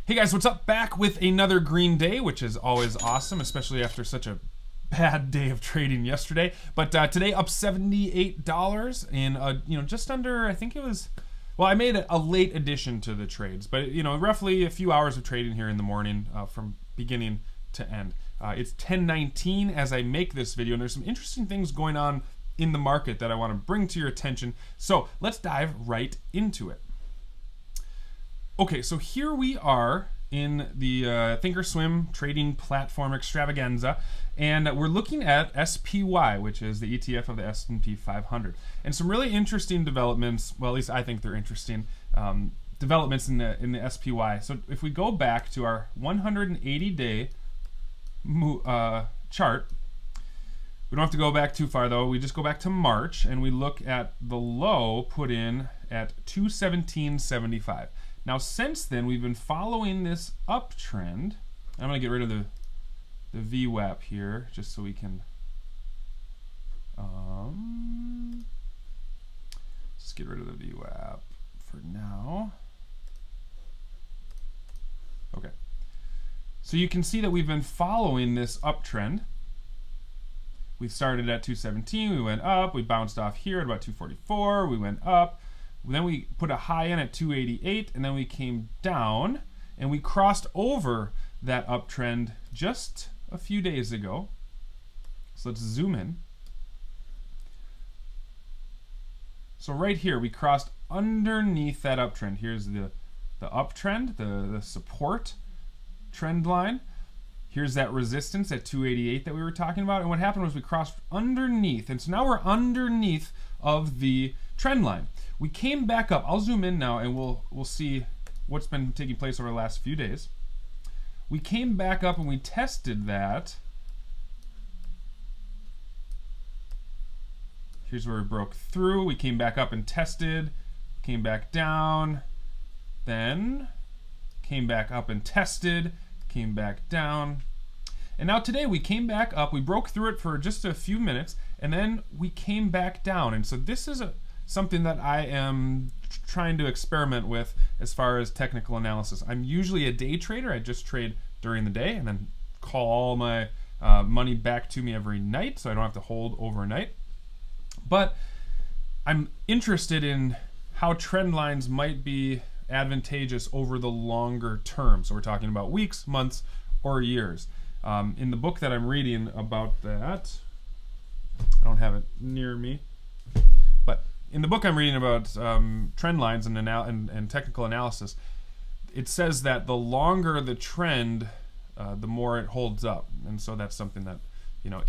Hey guys, what's up? Back with another green day, which is always awesome, especially after such a bad day of trading yesterday. But today up $78 in just under, I think it was. Well, I made a late addition to the trades, but roughly a few hours of trading here in the morning from beginning to end. It's 10:19 as I make this video, and there's some interesting things going on in the market that I want to bring to your attention. So let's dive right into it. Okay, so here we are in the Thinkorswim trading platform extravaganza, and we're looking at SPY, which is the ETF of the S&P 500, and some really interesting developments. Well, at least I think they're interesting developments in the SPY. So if we go back to our 180-day chart, we don't have to go back too far though. We just go back to March, and we look at the low put in at 217.75. Now, since then, we've been following this uptrend. I'm going to get rid of the VWAP here, just so we can just get rid of the VWAP for now. Okay. So you can see that we've been following this uptrend. We started at 217, we went up, we bounced off here at about 244, we went up. Then we put a high in at 288, and then we came down, and we crossed over that uptrend just a few days ago. So let's zoom in. So right here, we crossed underneath that uptrend. Here's the uptrend, the support trend line. Here's that resistance at 288 that we were talking about. And what happened was we crossed underneath, and so now we're underneath of the trend line. We came back up. I'll zoom in now and we'll see what's been taking place over the last few days. We came back up and we tested that. Here's where we broke through. We came back up and tested, came back down, then came back up and tested, came back down. And now today we came back up, we broke through it for just a few minutes, and then we came back down. And so this is something that I am trying to experiment with as far as technical analysis. I'm usually a day trader. I just trade during the day and then call all my money back to me every night, so I don't have to hold overnight. But I'm interested in how trend lines might be advantageous over the longer term. So we're talking about weeks, months, or years. In the book that I'm reading about that, I don't have it near me, but in the book I'm reading about trend lines and technical analysis, it says that the longer the trend, the more it holds up. And so that's something that,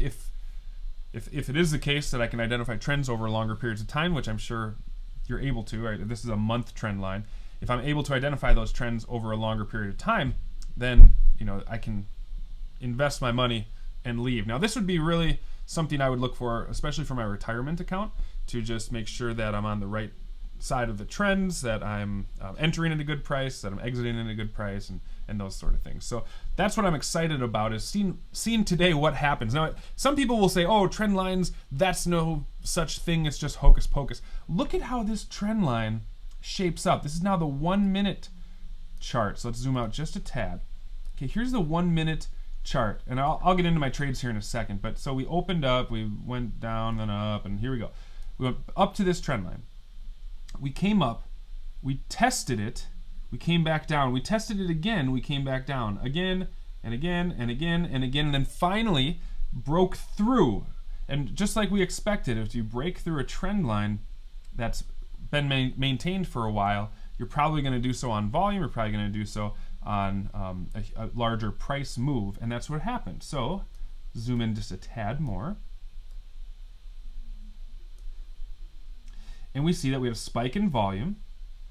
if it is the case that I can identify trends over longer periods of time, which I'm sure you're able to, right? This is a month trend line. If I'm able to identify those trends over a longer period of time, then I can invest my money and leave. Now, this would be really something I would look for, especially for my retirement account, to just make sure that I'm on the right side of the trends, that I'm entering at a good price, that I'm exiting at a good price, and those sort of things. So that's what I'm excited about, is seeing today what happens. Now, some people will say, oh, trend lines, that's no such thing, it's just hocus pocus. Look at how this trend line shapes up. This is now the 1 minute chart. So let's zoom out just a tad. Okay, here's the 1 minute chart, and I'll get into my trades here in a second. But so we opened up, we went down, then up, and here we go. We went up to this trend line. We came up, we tested it, we came back down. We tested it again, we came back down again and again and again and again, and then finally broke through. And just like we expected, if you break through a trend line that's been maintained for a while, you're probably going to do so on volume, you're probably going to do so on a larger price move, and that's what happened. So zoom in just a tad more, and we see that we have a spike in volume,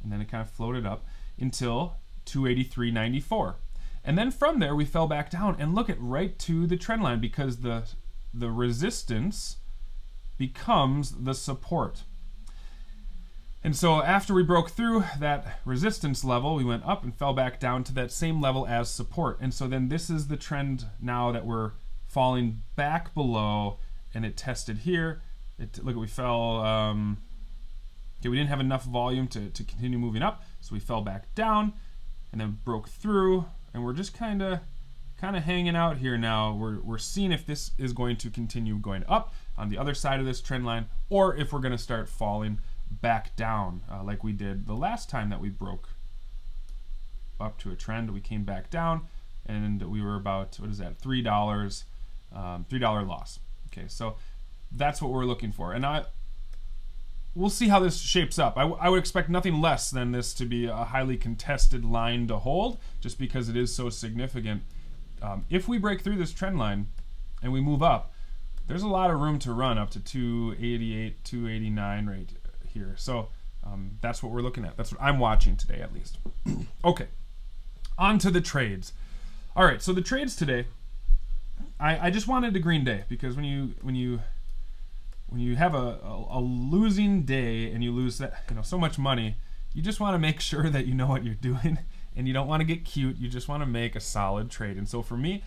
and then it kind of floated up until 283.94, and then from there we fell back down, and look at right to the trend line, because the resistance becomes the support. And so after we broke through that resistance level, we went up and fell back down to that same level as support. And so then this is the trend now that we're falling back below, and it tested here. Look, we fell, okay, we didn't have enough volume to continue moving up, so we fell back down. and then broke through, and we're just kind of hanging out here now. We're seeing if this is going to continue going up on the other side of this trend line, or if we're going to start falling back down like we did the last time that we broke up to a trend. We came back down, and we were about, what is that, $3, $3 loss. Okay, so that's what we're looking for, and we'll see how this shapes up. I would expect nothing less than this to be a highly contested line to hold, just because it is so significant. If we break through this trend line and we move up, there's a lot of room to run up to 288, 289 right here. So that's what we're looking at. That's what I'm watching today, at least. Okay, on to the trades. All right, so the trades today, I just wanted a green day, because when you have a losing day and you lose that, so much money, you just want to make sure that you know what you're doing, and you don't want to get cute. You just want to make a solid trade. And so for me,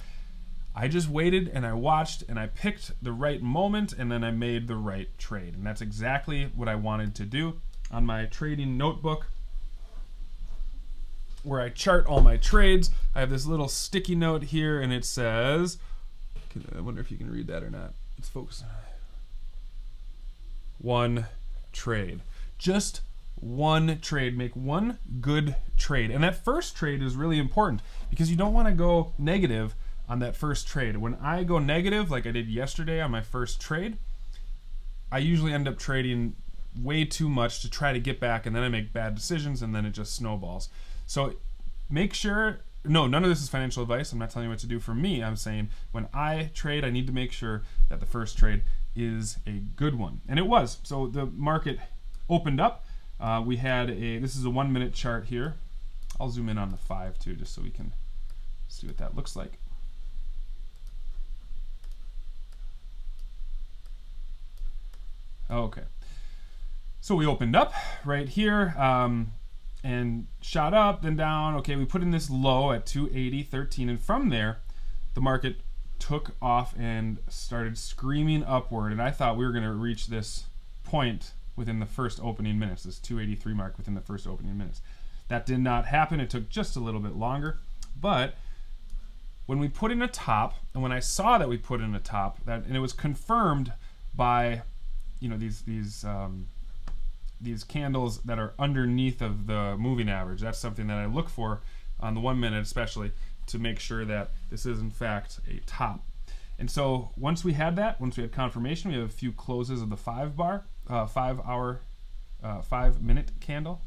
I just waited and I watched and I picked the right moment, and then I made the right trade. And that's exactly what I wanted to do. On my trading notebook, where I chart all my trades, I have this little sticky note here, and it says, I wonder if you can read that or not. Let's focus. One trade. Just one trade. Make one good trade. And that first trade is really important, because you don't want to go negative on that first trade. When I go negative, like I did yesterday on my first trade, I usually end up trading way too much to try to get back, and then I make bad decisions, and then it just snowballs. So make sure, none of this is financial advice. I'm not telling you what to do. For me, I'm saying when I trade, I need to make sure that the first trade is a good one. And it was. So the market opened up. We had this is a 1 minute chart here. I'll zoom in on the 5 too, just so we can see what that looks like. Okay. So we opened up right here and shot up, then down. Okay, we put in this low at 280.13, and from there, the market took off and started screaming upward, and I thought we were going to reach this point within the first opening minutes, this 283 mark within the first opening minutes. That did not happen. It took just a little bit longer, but when we put in a top, and when I saw that we put in a top, and it was confirmed by these candles that are underneath of the moving average. That's something that I look for on the 1 minute, especially, to make sure that this is in fact a top. And so once we had confirmation, we have a few closes of the 5 minute candle.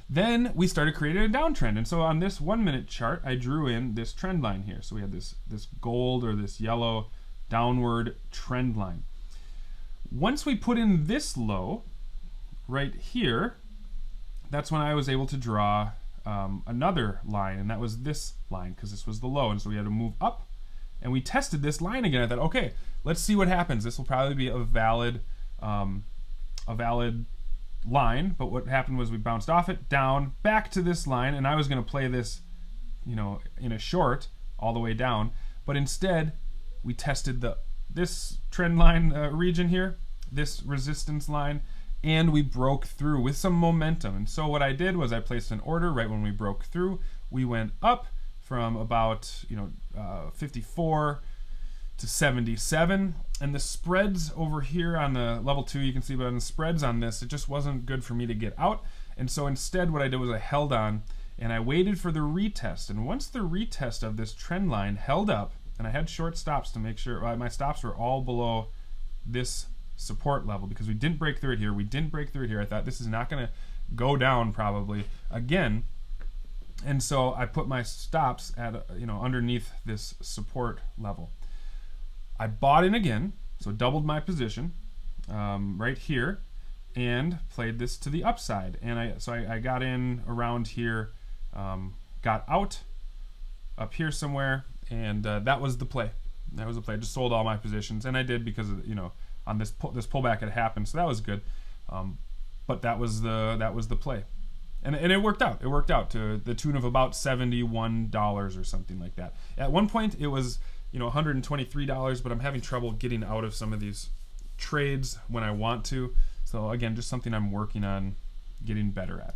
Then we started creating a downtrend. And so on this 1 minute chart, I drew in this trend line here. So we had this gold or this yellow downward trend line. Once we put in this low right here, that's when I was able to draw another line, and that was this line, because this was the low, and so we had to move up, and we tested this line again. I thought, okay, let's see what happens. This will probably be a valid line, but what happened was we bounced off it, down, back to this line, and I was going to play this, in a short all the way down, but instead we tested this trend line region here, this resistance line, and we broke through with some momentum. And so what I did was I placed an order right when we broke through. We went up from about 54 to 77, and the spreads over here on the level 2, you can see, but on the spreads on this, it just wasn't good for me to get out. And so instead what I did was I held on and I waited for the retest. And once the retest of this trend line held up, and I had short stops to make sure my stops were all below this support level, because we didn't break through it here. We didn't break through it here. I thought this is not going to go down probably again, and so I put my stops at underneath this support level. I bought in again, so doubled my position right here, and played this to the upside. And I got in around here, got out up here somewhere, and that was the play. That was the play. I just sold all my positions, and I did because of, on this pullback had happened, so that was good. But that was the play, and it worked out. It worked out to the tune of about $71 or something like that. At one point, it was $123, but I'm having trouble getting out of some of these trades when I want to. So again, just something I'm working on getting better at.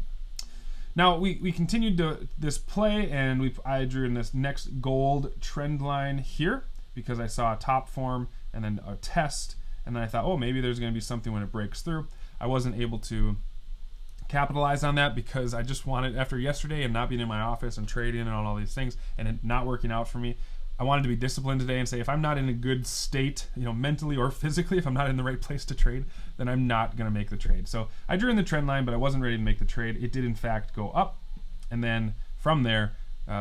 Now we continued this play, and I drew in this next gold trend line here because I saw a top form and then a test, and then I thought, oh, maybe there's going to be something when it breaks through. I wasn't able to capitalize on that because I just wanted, after yesterday and not being in my office and trading and all these things and it not working out for me, I wanted to be disciplined today and say, if I'm not in a good state, mentally or physically, if I'm not in the right place to trade, then I'm not going to make the trade. So I drew in the trend line, but I wasn't ready to make the trade. It did in fact go up, and then from there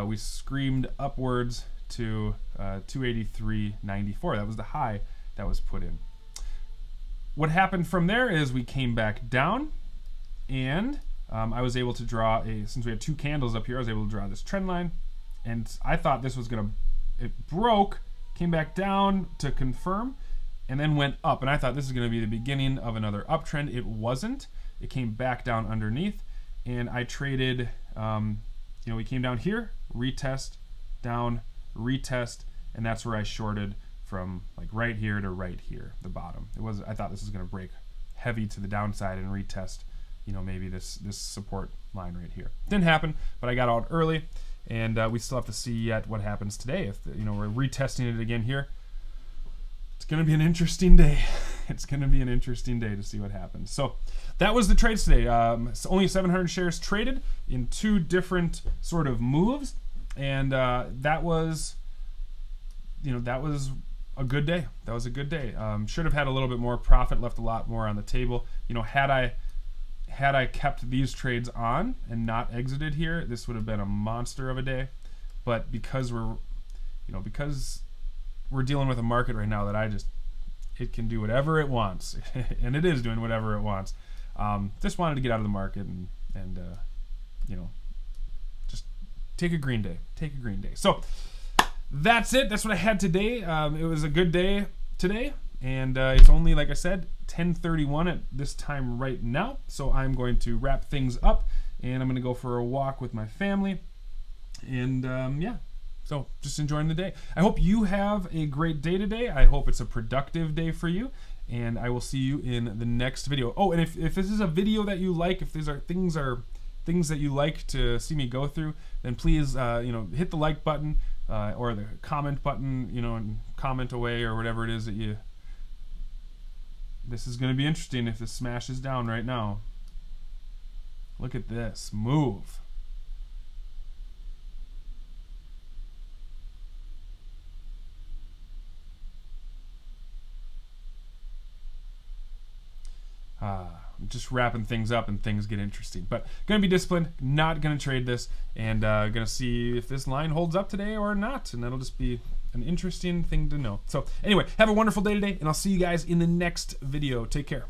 we screamed upwards to 283.94. That was the high that was put in. What happened from there is we came back down, and I was able to draw since we had two candles up here, I was able to draw this trend line, and I thought this was going to, it broke, came back down to confirm, and then went up, and I thought this is going to be the beginning of another uptrend. It wasn't. It came back down underneath, and I traded, we came down here, retest, down, retest, and that's where I shorted from like right here to right here, the bottom. I thought this was going to break heavy to the downside and retest, maybe this support line right here. Didn't happen, but I got out early, and we still have to see yet what happens today. If we're retesting it again here, it's going to be an interesting day. It's going to be an interesting day to see what happens. So that was the trades today. Only 700 shares traded in two different sort of moves, and that was a good day. That was a good day. Should have had a little bit more profit, left a lot more on the table. Had I kept these trades on and not exited here, this would have been a monster of a day. But because we're dealing with a market right now that it can do whatever it wants, and it is doing whatever it wants. Just wanted to get out of the market and just take a green day. Take a green day. So that's it. That's what I had today. It was a good day today, and it's only, like I said, 10:31 at this time right now. So I'm going to wrap things up, and I'm going to go for a walk with my family, and so just enjoying the day. I hope you have a great day today. I hope it's a productive day for you, and I will see you in the next video. Oh, and if this is a video that you like, if these are things that you like to see me go through, then please hit the like button or the comment button, and comment away or whatever it is that you. This is going to be interesting if this smashes down right now. Look at this move. Just wrapping things up and things get interesting. But going to be disciplined, not going to trade this, and going to see if this line holds up today or not. And that'll just be an interesting thing to know. So anyway, have a wonderful day today, and I'll see you guys in the next video. Take care.